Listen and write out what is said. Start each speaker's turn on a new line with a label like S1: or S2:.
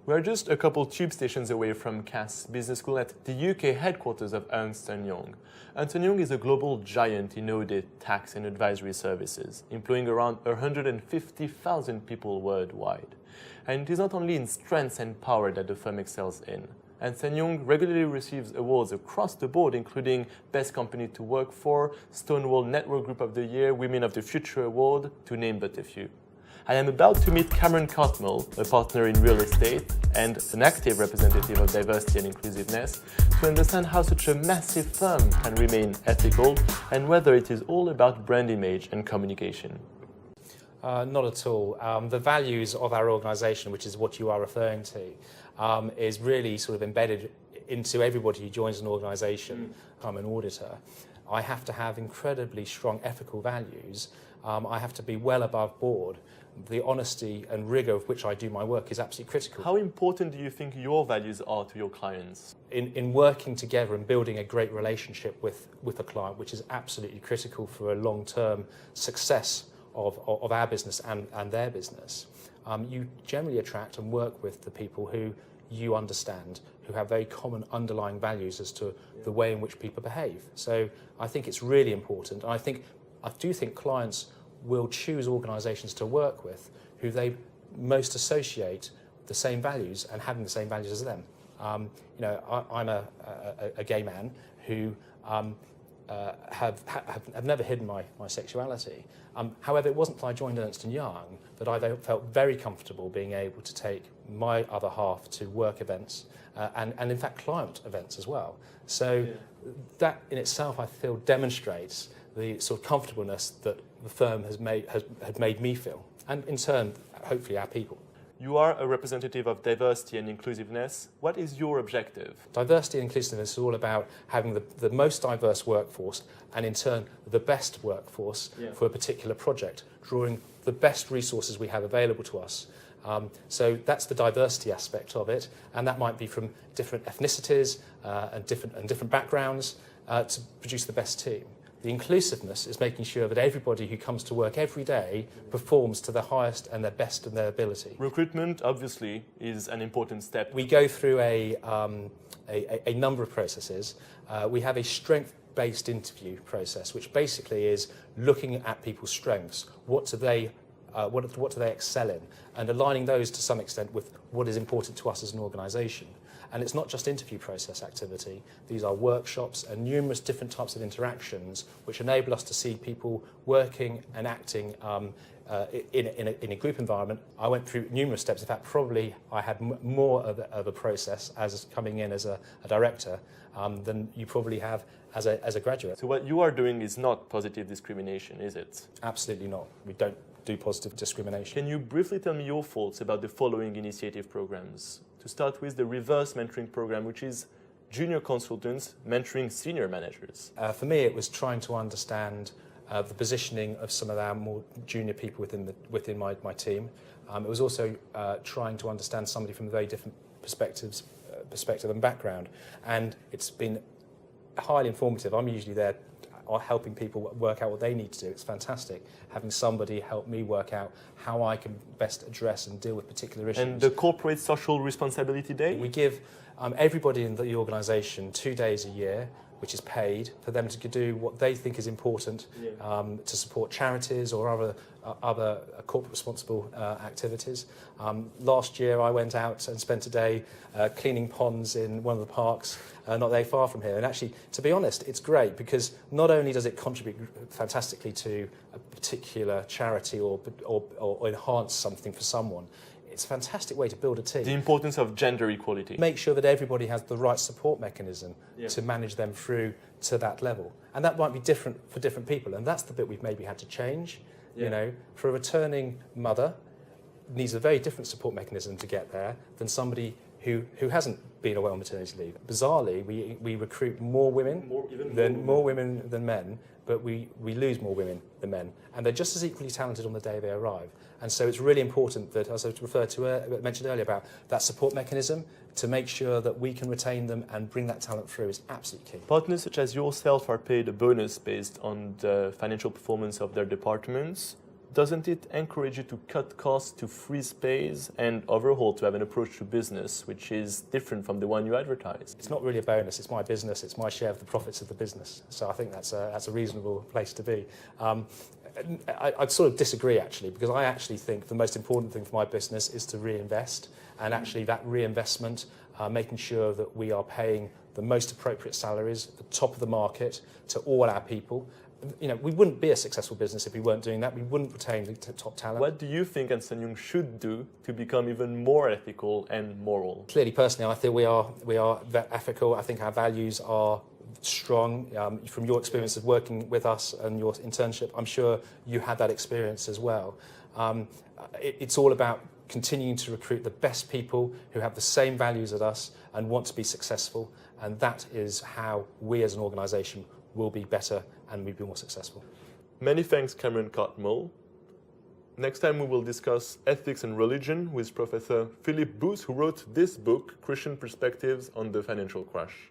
S1: We're just a couple tube stations away from Cass Business School at the UK headquarters of Ernst & Young. Ernst & Young is a global giant in audit, tax and advisory services, employing around 150,000 people worldwide. And it is not only in strength and power that the firm excels in. Ernst & Young regularly receives awards across the board, including Best Company to Work For, Stonewall Network Group of the Year, Women of the Future Award, to name but a few. I am about to meet Cartmell, a partner in real estate and an active representative of diversity and inclusiveness, to understand how such a massive firm can remain ethical and whether it is all about brand image and communication.
S2: Not at all. The values of our organisation, which is what you are referring to, is really sort of embedded into everybody who joins an organisation. I'm an auditor. I have to have incredibly strong ethical values. I have to be well above board. The honesty and rigour of which I do my work is absolutely critical.
S1: How important do you think your values are to your clients?
S2: In working together and building a great relationship with a client, which is absolutely critical for a long-term success of our business and their business, you generally attract and work with the people who you understand, who have very common underlying values as to the way in which people behave. So I think it's really important. And I do think clients will choose organisations to work with who they most associate the same values and having the same values as them. I'm a gay man who have never hidden my sexuality. However, it wasn't until I joined Ernst & Young that I felt very comfortable being able to take my other half to work events and in fact client events as well. So that in itself I feel demonstrates the sort of comfortableness that the firm has made me feel, and in turn, hopefully, our people.
S1: You are a representative of diversity and inclusiveness. What is your objective?
S2: Diversity and inclusiveness is all about having the most diverse workforce and, in turn, the best workforce for a particular project, drawing the best resources we have available to us. So that's the diversity aspect of it, and that might be from different ethnicities and different backgrounds to produce the best team. The inclusiveness is making sure that everybody who comes to work every day performs to their highest and their best of their ability.
S1: Recruitment, obviously, is an important step.
S2: We go through a number of processes. We have a strength-based interview process, which basically is looking at people's strengths. What do they excel in? And aligning those to some extent with what is important to us as an organisation. And it's not just interview process activity. These are workshops and numerous different types of interactions which enable us to see people working and acting in a group environment. I went through numerous steps. In fact, probably I had more of a process as coming in as a director than you probably have as a graduate.
S1: So what you are doing is not positive discrimination, is it?
S2: Absolutely not. We don't do positive discrimination.
S1: Can you briefly tell me your thoughts about the following initiative programs? To start with, the reverse mentoring program, which is junior consultants mentoring senior managers.
S2: For me, it was trying to understand the positioning of some of our more junior people within my team. It was also trying to understand somebody from very different perspective and background. And it's been highly informative. I'm usually there helping people work out what they need to do. It's fantastic having somebody help me work out how I can best address and deal with particular issues.
S1: And the Corporate Social Responsibility Day?
S2: We give everybody in the organisation 2 days a year, which is paid, for them to do what they think is important to support charities or other corporate responsible activities. Last year I went out and spent a day cleaning ponds in one of the parks not very far from here. And actually, to be honest, it's great because not only does it contribute fantastically to a particular charity or enhance something for someone, it's a fantastic way to build a team.
S1: The importance of gender equality.
S2: Make sure that everybody has the right support mechanism to manage them through to that level. And that might be different for different people. And that's the bit we've maybe had to change. You know, for a returning mother, needs a very different support mechanism to get there than somebody who hasn't been away on maternity leave. Bizarrely, we recruit more women than men, but we lose more women than men. And they're just as equally talented on the day they arrive. And so it's really important that, as I mentioned earlier about that support mechanism, to make sure that we can retain them and bring that talent through is absolutely key.
S1: Partners such as yourself are paid a bonus based on the financial performance of their departments. Doesn't it encourage you to cut costs, to free space, and overall to have an approach to business which is different from the one you advertise?
S2: It's not really a bonus. It's my business. It's my share of the profits of the business. So I think that's a reasonable place to be. I'd sort of disagree, actually, because I actually think the most important thing for my business is to reinvest, and actually that reinvestment, making sure that we are paying the most appropriate salaries at the top of the market to all our people. You know, we wouldn't be a successful business if we weren't doing that. We wouldn't retain the top talent.
S1: What do you think Ernst & Young should do to become even more ethical and moral?
S2: Clearly, personally, I think we are ethical. I think our values are strong. From your experience of working with us and your internship, I'm sure you had that experience as well. It's all about continuing to recruit the best people who have the same values as us and want to be successful, and that is how we as an organisation will be better and we'll be more successful.
S1: Many thanks, Cameron Cartmell. Next time we will discuss ethics and religion with Professor Philip Booth, who wrote this book, Christian Perspectives on the Financial Crash.